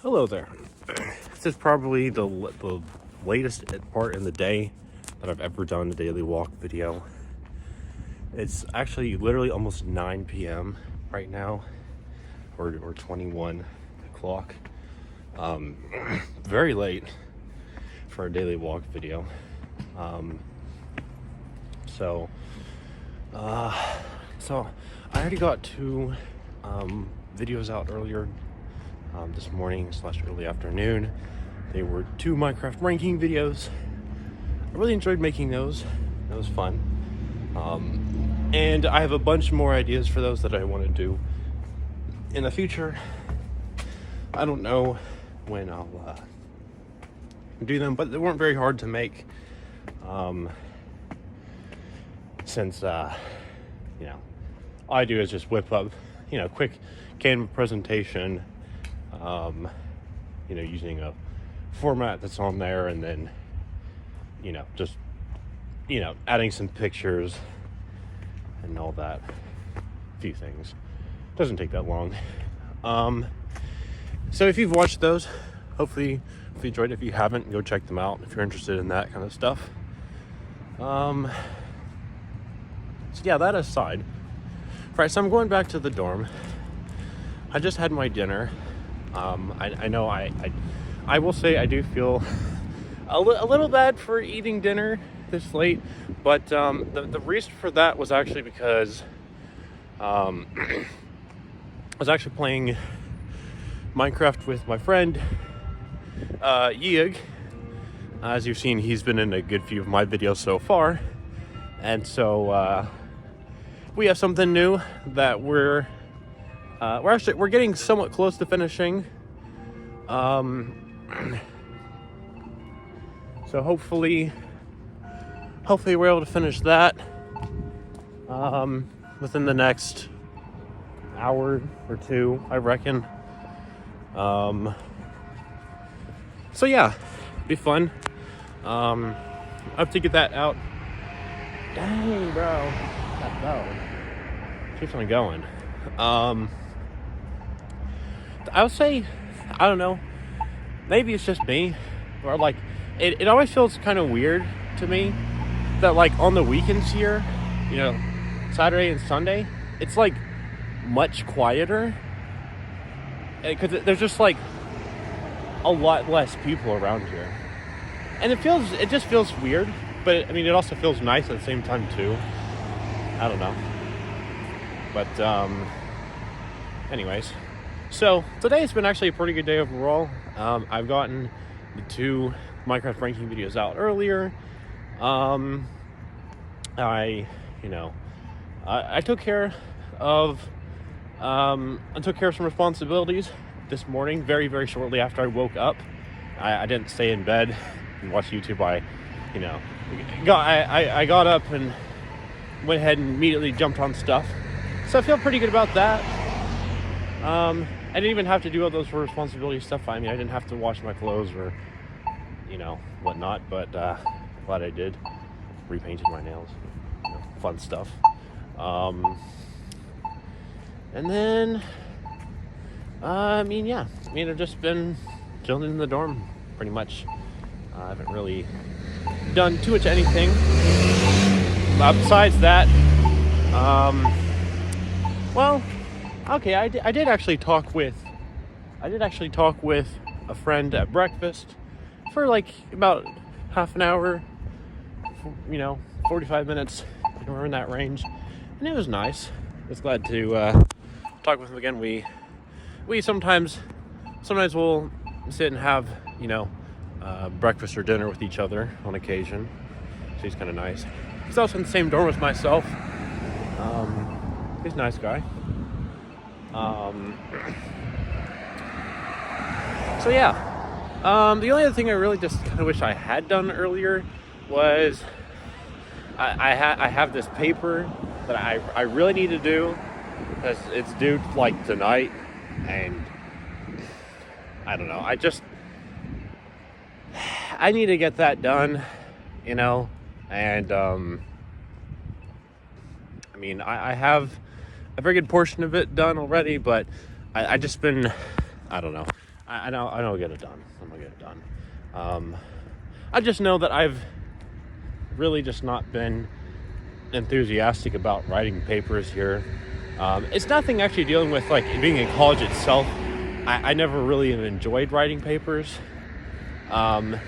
Hello there. This is probably the latest part in the day that I've ever done a daily walk video. It's actually literally almost 9 p.m. right now, or 21 o'clock. Very late for a daily walk video. So I already got two videos out earlier this morning / early afternoon. They were two Minecraft ranking videos. I really enjoyed making those. That was fun. And I have a bunch more ideas for those that I want to do in the future. I don't know when I'll do them, but they weren't very hard to make. Since all I do is just whip up, quick Canva presentation, using a format that's on there, and then, just, adding some pictures and all that. A few things. Doesn't take that long. So if you've watched those, hopefully if you enjoyed it. If you haven't, go check them out if you're interested in that kind of stuff. So yeah, that aside, right, so I'm going back to the dorm. I just had my dinner. I know I will say I do feel a little bad for eating dinner this late, but the reason for that was actually because I was actually playing Minecraft with my friend Yig. As you've seen, he's been in a good few of my videos so far, and so we have something new that we're getting somewhat close to finishing. So hopefully we're able to finish that within the next hour or two, I reckon. So yeah, be fun. I have to get that out. Dang, bro, that bell keeps on going. I would say, I don't know, maybe it's just me, or like it always feels kind of weird to me that like on the weekends here, Saturday and Sunday, it's like much quieter, because there's just like a lot less people around here, and it just feels weird, but I mean it also feels nice at the same time too. I don't know, but anyways, so today has been actually a pretty good day overall. I've gotten the two Minecraft ranking videos out earlier. I took care of some responsibilities this morning, very, very shortly after I woke up. I didn't stay in bed and watch YouTube. I got up and went ahead and immediately jumped on stuff. So I feel pretty good about that. I didn't even have to do all those responsibility stuff. I mean, I didn't have to wash my clothes or, whatnot, but glad I did. Repainted my nails. Fun stuff. And then, I've just been chilling in the dorm, pretty much. I haven't really done too much anything. Besides that, okay, I did actually talk with a friend at breakfast for like about half an hour, 45 minutes, we're in that range, and it was nice. I was glad to talk with him again. We sometimes we'll sit and have breakfast or dinner with each other on occasion, so he's kind of nice. He's also in the same dorm as myself. He's a nice guy. So yeah, the only other thing I really just kind of wish I had done earlier was I have this paper that I really need to do, because it's due like tonight, and I don't know, I need to get that done, and I have a very good portion of it done already, but I just been, I don't know. I know I'll get it done. I'm gonna get it done. I just know that I've really just not been enthusiastic about writing papers here. It's nothing actually dealing with like being in college itself. I never really enjoyed writing papers. Sort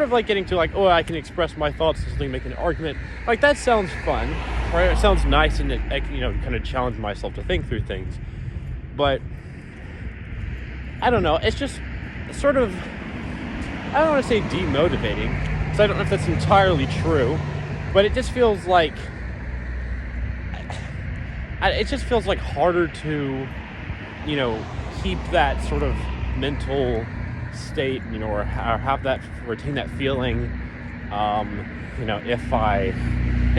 of like getting to like, oh, I can express my thoughts and something, make an argument. Like that sounds fun, right? It sounds nice, and it, kind of challenge myself to think through things. But I don't know. It's just sort of, I don't want to say demotivating, because I don't know if that's entirely true, but it just feels like harder to, keep that sort of mental state, or have that, retain that feeling, if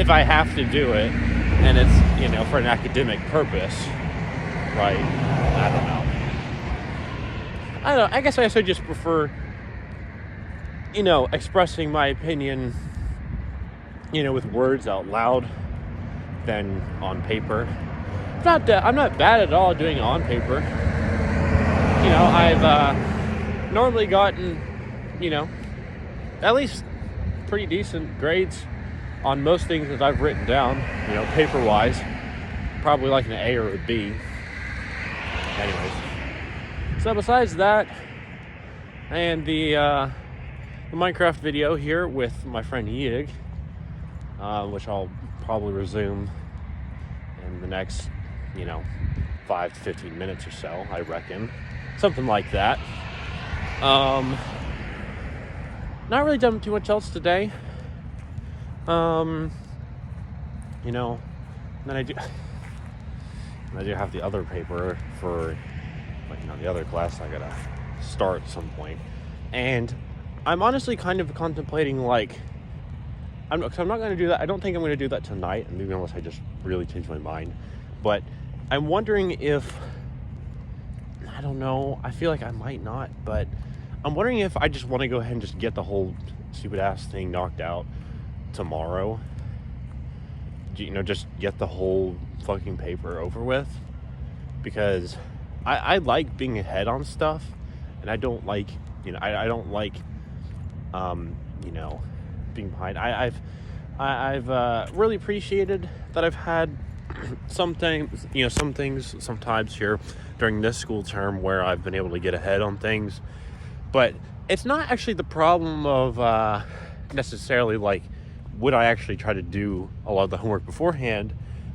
I have to do it, and it's, for an academic purpose, right? I don't know. I guess I also just prefer, expressing my opinion, with words out loud than on paper. I'm not bad at all doing it on paper. I've normally gotten, at least pretty decent grades on most things that I've written down, paper-wise. Probably like an A or a B. Anyways. So besides that, and the Minecraft video here with my friend Yig, which I'll probably resume in the next, 5 to 15 minutes or so, I reckon. Something like that. Not really done too much else today. Then I do have the other paper for, the other class I gotta start at some point. And I'm honestly kind of contemplating, I'm not going to do that. I don't think I'm going to do that tonight, maybe unless I just really change my mind. But I'm wondering if, I don't know, I feel like I might not, but I'm wondering if I just want to go ahead and just get the whole stupid ass thing knocked out tomorrow. Just get the whole fucking paper over with. Because I like being ahead on stuff, and I don't like, I don't like, being behind. I've really appreciated that I've had some things sometimes here during this school term where I've been able to get ahead on things, but it's not actually the problem of necessarily would I actually try to do a lot of the homework beforehand,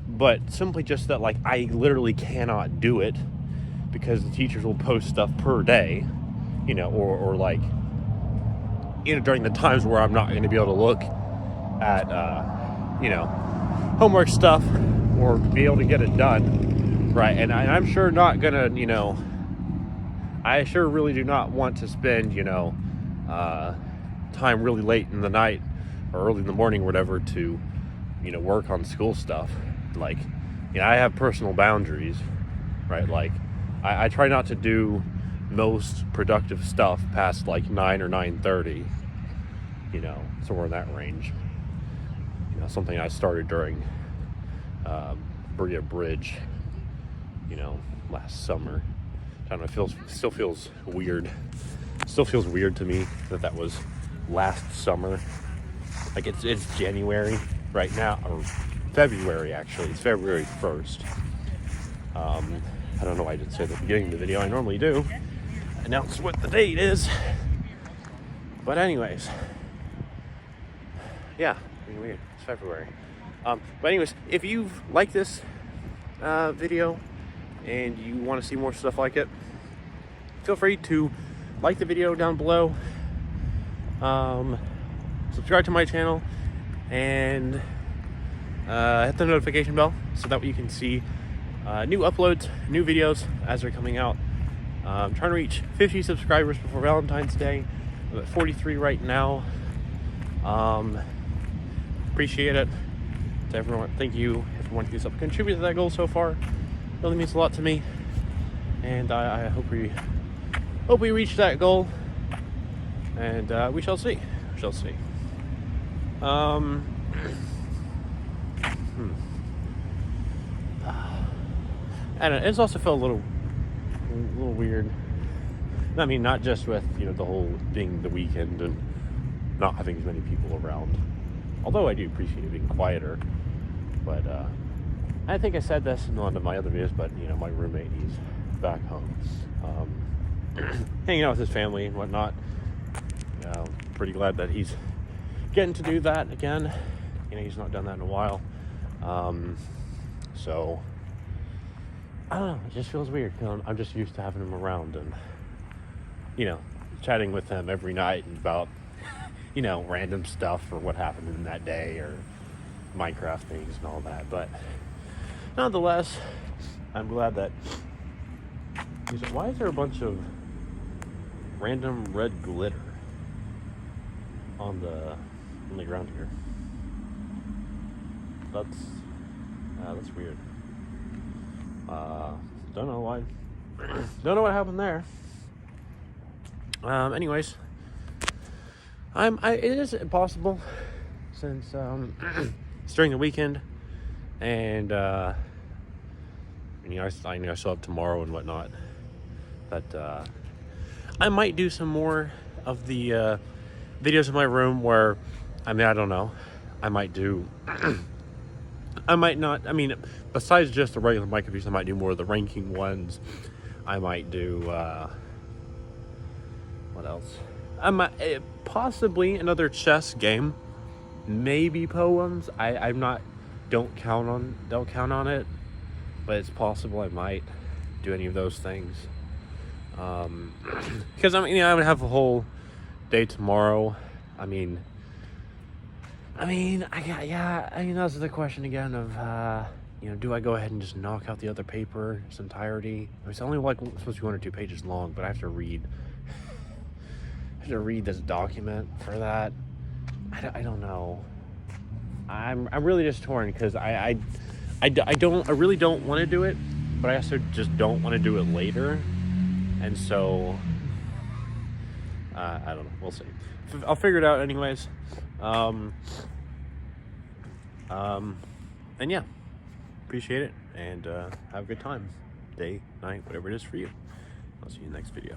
but simply just that I literally cannot do it because the teachers will post stuff per day, or during the times where I'm not going to be able to look at, homework stuff or be able to get it done, right? And I'm sure not going to, I sure really do not want to spend, time really late in the night or early in the morning or whatever to, work on school stuff. I have personal boundaries, right? I try not to do most productive stuff past 9 or 9:30, somewhere in that range. Something I started during Berea Bridge, last summer. I don't know, still feels weird. Still feels weird to me that was last summer. It's January right now, or February actually. It's February 1st. I don't know why I didn't say at the beginning of the video. I normally do announce what the date is. But anyways, yeah, weird. It's February. But anyways, if you've liked this video and you want to see more stuff like it, feel free to like the video down below, subscribe to my channel, and hit the notification bell so that way you can see new uploads, new videos as they're coming out. I'm trying to reach 50 subscribers before Valentine's Day. I'm at 43 right now. Appreciate it to everyone. Thank you everyone who's helped contribute to that goal so far. It really means a lot to me, and I hope we reach that goal, and we shall see. And it's also felt a little a little weird. I mean, not just with, you know, the whole being the weekend and not having as many people around. Although I do appreciate it being quieter. But I think I said this in one of my other videos, but, you know, my roommate, he's back home. Hanging out with his family and whatnot. Pretty glad that he's getting to do that again. You know, he's not done that in a while. So, I don't know, it just feels weird. You know, I'm just used to having him around and, you know, chatting with him every night about, you know, random stuff or what happened in that day or Minecraft things and all that. But nonetheless, I'm glad that... Why is there a bunch of random red glitter on the ground here? That's weird. Don't know why. Don't know what happened there. Anyways, it is possible since it's during the weekend, and you know, I still have tomorrow and whatnot. That I might do some more of the videos in my room where, I mean, I don't know. I might do. I might not. I mean, besides just the regular mic reviews, I might do more of the ranking ones. I might do. What else? I might possibly another chess game. Maybe poems. I'm not. Don't count on it. But it's possible I might do any of those things. Because I mean, you know, I would have a whole day tomorrow. I mean, that's the question again of, you know, do I go ahead and just knock out the other paper in its entirety? It's only like supposed to be 1 or 2 pages long, but I have to read this document for that. I don't know. I'm really just torn because I really don't want to do it, but I also just don't want to do it later. And so, I don't know. We'll see. I'll figure it out anyways. And yeah, appreciate it, and have a good time. Day, night, whatever it is for you. I'll see you in the next video.